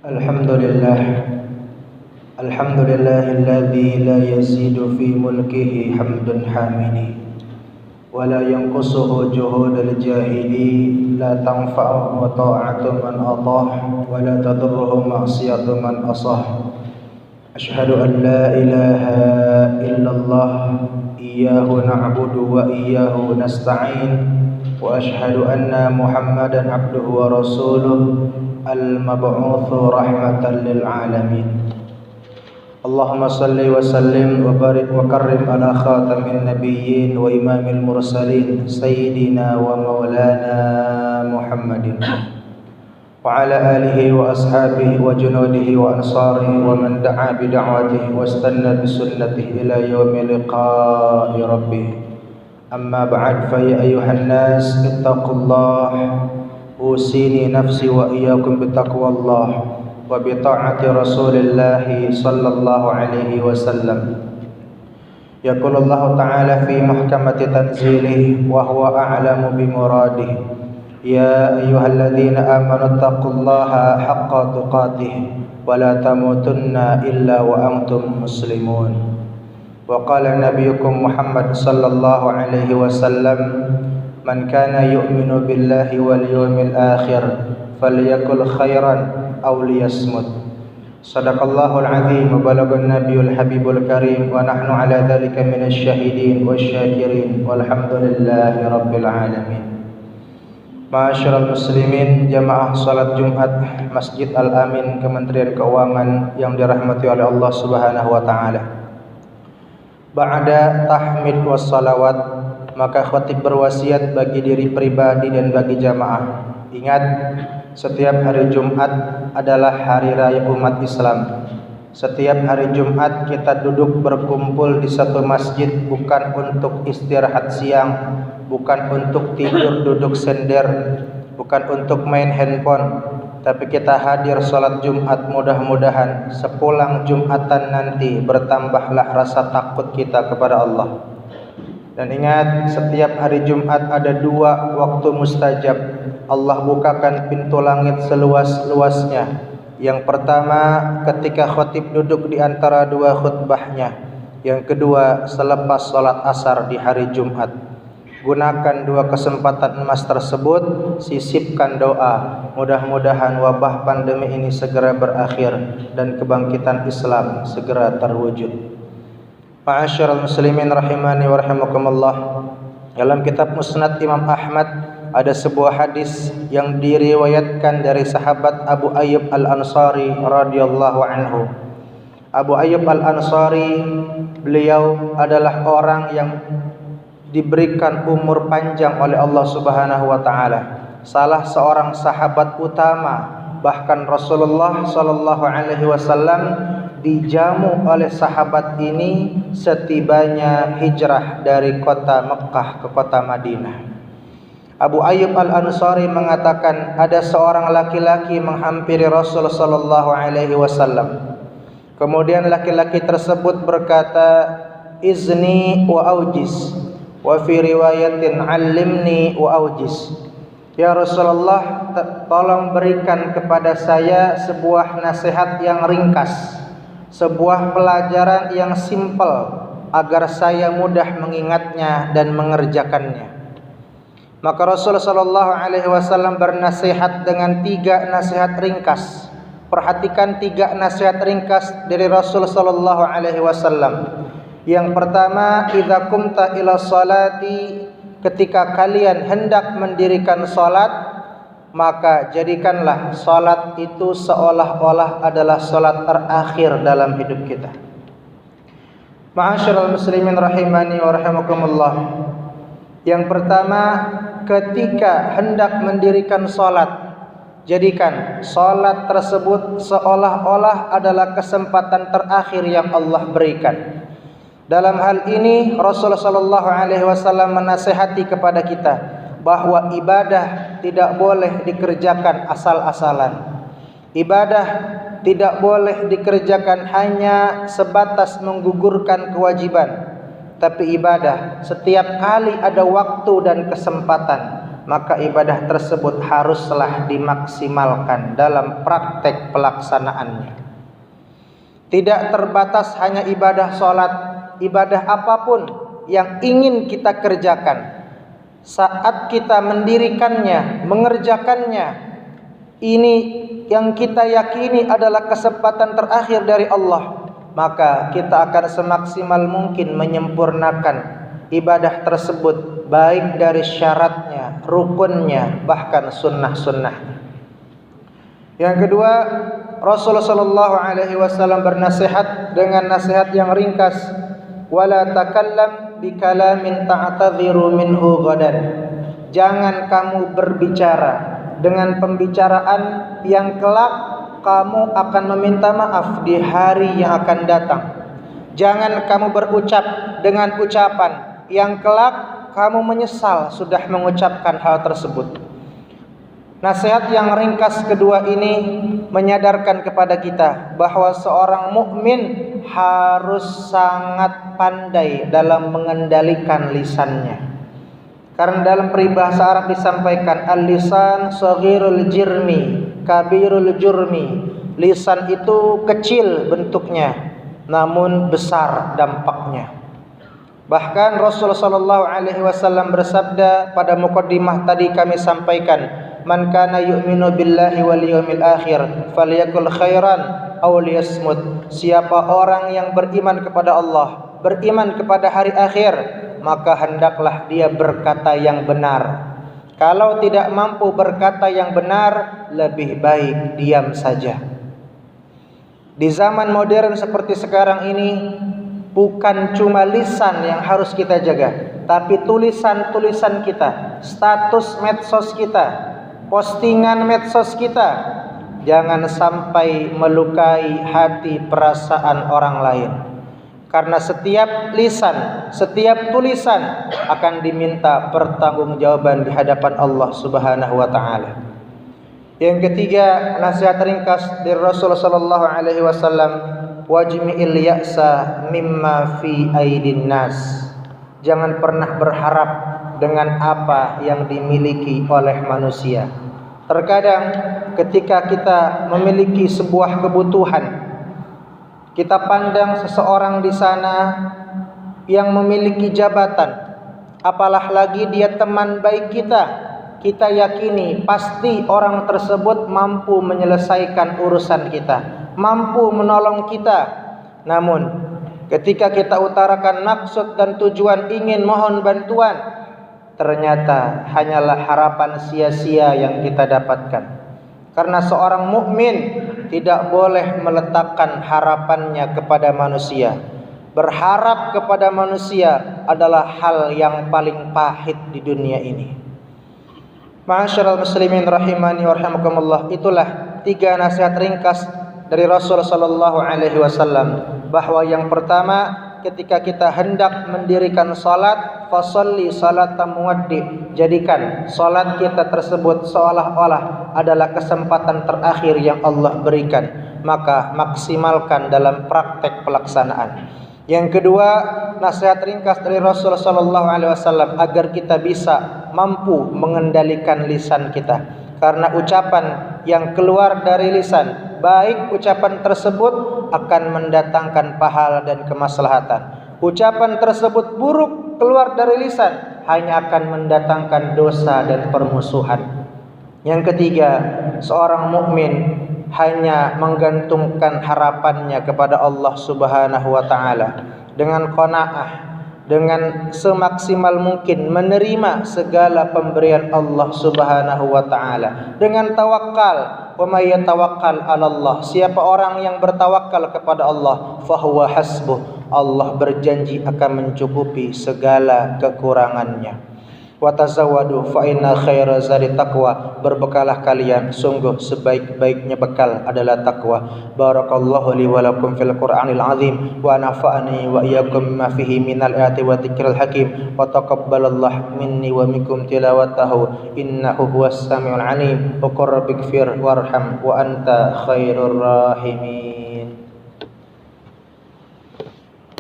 Alhamdulillah. Alhamdulillahilladzi la yazidu fi mulkihi hamdun hamidi wa la yanqusuhu juhudul jahili, la tanfa'u ta'atu man atah wa la tadurruhu ma'siyatu man asah. Ashhadu an la ilaha illallah iyyahu na'budu wa iyyahu nasta'in wa ashhadu anna Muhammadan abduhu wa rasuluh al-mab'utsu rahmatan lil alamin. Allahumma salli wa sallim wa barik wa karrim ala khatamin nabiyyin wa imamil mursalin sayyidina wa maulana Muhammadin wa ala alihi wa ashabihi wa junudihi wa ansarihi wa man da'a bi da'watihi wa istanna bi sunnatihi ila yaumi liqa'i rabbih. Amma ba'd, fa ya ayyuhan nas ittaqullaha usini nafsi wa iyyakum bittaqwallah wa bi ta'ati Rasulillah sallallahu alaihi wasallam. Yaqulullahu ta'ala fi muhkamati tanzilih wa huwa a'lamu bi muradih. Ya ayyuhalladzina amanu taqullaha haqqa tuqatih wa la tamutunna illa wa antum muslimun. Wa qala nabiyyukum Muhammad sallallahu alaihi wasallam, man kana yu'minu billahi wal yawmil akhir falyakul khairan aw liyasmut. Sadaqallahul azim wa balagun nabiyul habibul karim wa nahnu ala dzalika minasy syahidin wasyakirin walhamdulillahi rabbil alamin. Ma'asyiral muslimin, jamaah salat Jumat Masjid Al-Amin Kementerian Keuangan yang dirahmati oleh Allah Subhanahu wa taala. Ba'da tahmid was salawat, maka khatib berwasiat bagi diri pribadi dan bagi jamaah. Ingat, setiap hari Jumat adalah hari raya umat Islam. Setiap hari Jumat kita duduk berkumpul di satu masjid bukan untuk istirahat siang, bukan untuk tidur duduk sender, bukan untuk main handphone, tapi kita hadir salat Jumat. Mudah-mudahan sepulang Jumatan nanti bertambahlah rasa takut kita kepada Allah. Dan ingat, setiap hari Jumat ada dua waktu mustajab. Allah bukakan pintu langit seluas-luasnya. Yang pertama, ketika khatib duduk di antara dua khutbahnya. Yang kedua, selepas sholat asar di hari Jumat. Gunakan dua kesempatan emas tersebut, sisipkan doa. Mudah-mudahan wabah pandemi ini segera berakhir dan kebangkitan Islam segera terwujud. Ma'asyiral muslimin rahimani wa rahimakumullah. Dalam kitab Musnad Imam Ahmad ada sebuah hadis yang diriwayatkan dari sahabat Abu Ayyub Al-Ansari radhiyallahu anhu. Abu Ayyub Al-Ansari, beliau adalah orang yang diberikan umur panjang oleh Allah Subhanahu wa taala. Salah seorang sahabat utama, bahkan Rasulullah sallallahu alaihi wasallam dijamu oleh sahabat ini setibanya hijrah dari kota Mekkah ke kota Madinah. Abu Ayyub Al-Ansari mengatakan, ada seorang laki-laki menghampiri Rasul sallallahu alaihi wasallam. Kemudian laki-laki tersebut berkata, izni wa aujiz, wa fi riwayatin allimni wa aujiz. Ya Rasulullah, tolong berikan kepada saya sebuah nasihat yang ringkas, sebuah pelajaran yang simpel agar saya mudah mengingatnya dan mengerjakannya. Maka Rasulullah sallallahu alaihi wasallam bernasihat dengan tiga nasihat ringkas. Perhatikan tiga nasihat ringkas dari Rasul sallallahu alaihi wasallam. Yang pertama, idza qumta ila salati, ketika kalian hendak mendirikan salat, maka jadikanlah salat itu seolah-olah adalah salat terakhir dalam hidup kita. Ma'asyiral muslimin rahimani wa rahimakumullah. Yang pertama, ketika hendak mendirikan salat, jadikan salat tersebut seolah-olah adalah kesempatan terakhir yang Allah berikan. Dalam hal ini Rasulullah sallallahu alaihi wasallam menasihati kepada kita bahwa ibadah tidak boleh dikerjakan asal-asalan. Ibadah tidak boleh dikerjakan hanya sebatas menggugurkan kewajiban. Tapi ibadah setiap kali ada waktu dan kesempatan, maka ibadah tersebut haruslah dimaksimalkan dalam praktek pelaksanaannya. Tidak terbatas hanya ibadah sholat, ibadah apapun yang ingin kita kerjakan. Saat kita mendirikannya, mengerjakannya, ini yang kita yakini adalah kesempatan terakhir dari Allah, maka kita akan semaksimal mungkin menyempurnakan ibadah tersebut, baik dari syaratnya, rukunnya, bahkan sunnah-sunnahnya. Yang kedua, Rasulullah sallallahu alaihi wasallam bernasihat dengan nasihat yang ringkas, wala takallam bikalamin ta'tadhiru minhu ghadan. Jangan kamu berbicara dengan pembicaraan yang kelak kamu akan meminta maaf di hari yang akan datang. Jangan kamu berucap dengan ucapan yang kelak kamu menyesal sudah mengucapkan hal tersebut. Nasihat yang ringkas kedua ini menyadarkan kepada kita bahwa seorang mukmin harus sangat pandai dalam mengendalikan lisannya. Karena dalam peribahasa Arab disampaikan, al-lisan saghirul jirmi kabirul jurmi. Lisan itu kecil bentuknya, namun besar dampaknya. Bahkan Rasulullah sallallahu alaihi wasallam bersabda pada muqaddimah tadi kami sampaikan, man kana yu'minu billahi wal yawmil akhir falyakul khairan aw liyasmut. Siapa orang yang beriman kepada Allah, beriman kepada hari akhir, maka hendaklah dia berkata yang benar. Kalau tidak mampu berkata yang benar, lebih baik diam saja. Di zaman modern seperti sekarang ini, bukan cuma lisan yang harus kita jaga, tapi tulisan-tulisan kita, status medsos kita, postingan medsos kita, jangan sampai melukai hati perasaan orang lain. Karena setiap lisan, setiap tulisan akan diminta pertanggungjawaban di hadapan Allah Subhanahu wa taala. Yang ketiga, nasihat ringkas dari Rasulullah sallallahu alaihi wasallam, wajmi'il ya'sa mimma fi aidin nas. Jangan pernah berharap dengan apa yang dimiliki oleh manusia. Terkadang ketika kita memiliki sebuah kebutuhan, kita pandang seseorang di sana yang memiliki jabatan, apalah lagi dia teman baik kita, kita yakini pasti orang tersebut mampu menyelesaikan urusan kita, mampu menolong kita. Namun ketika kita utarakan maksud dan tujuan ingin mohon bantuan, ternyata hanyalah harapan sia-sia yang kita dapatkan. Karena seorang mukmin tidak boleh meletakkan harapannya kepada manusia. Berharap kepada manusia adalah hal yang paling pahit di dunia ini. Ma'asyiral muslimin rahimani wa rahimakumullah, itulah 3 nasihat ringkas dari Rasul sallallahu alaihi wasallam, bahwa yang pertama, ketika kita hendak mendirikan salat, fasalli salatan muwaddi, jadikan salat kita tersebut seolah-olah adalah kesempatan terakhir yang Allah berikan, maka maksimalkan dalam praktek pelaksanaan. Yang kedua, nasihat ringkas dari Rasul sallallahu alaihi wasallam agar kita bisa mampu mengendalikan lisan kita. Karena ucapan yang keluar dari lisan, baik ucapan tersebut akan mendatangkan pahala dan kemaslahatan. Ucapan tersebut buruk keluar dari lisan, hanya akan mendatangkan dosa dan permusuhan. Yang ketiga, seorang mukmin hanya menggantungkan harapannya kepada Allah Subhanahu wa taala dengan qanaah, dengan semaksimal mungkin menerima segala pemberian Allah Subhanahu wa taala, dengan tawakal. Wa may yatawakkal 'ala Allah, siapa orang yang bertawakal kepada Allah, fahuwa hasbuh, Allah berjanji akan mencukupi segala kekurangannya. Wa tazawwadu fa inna khaira zadi taqwa, berbekalah kalian, sungguh sebaik-baiknya bekal adalah takwa. Barakallahu li wa lakum fil Qur'anil azim, wa nafa'ani wa iyyakum ma fihi minal ayati wa dzikril hakim, wa taqabbalallahu minni wa minkum tilawatahu innahu huwas samiul alim. Wa qur rabbighfir warham wa anta khairur rahimin.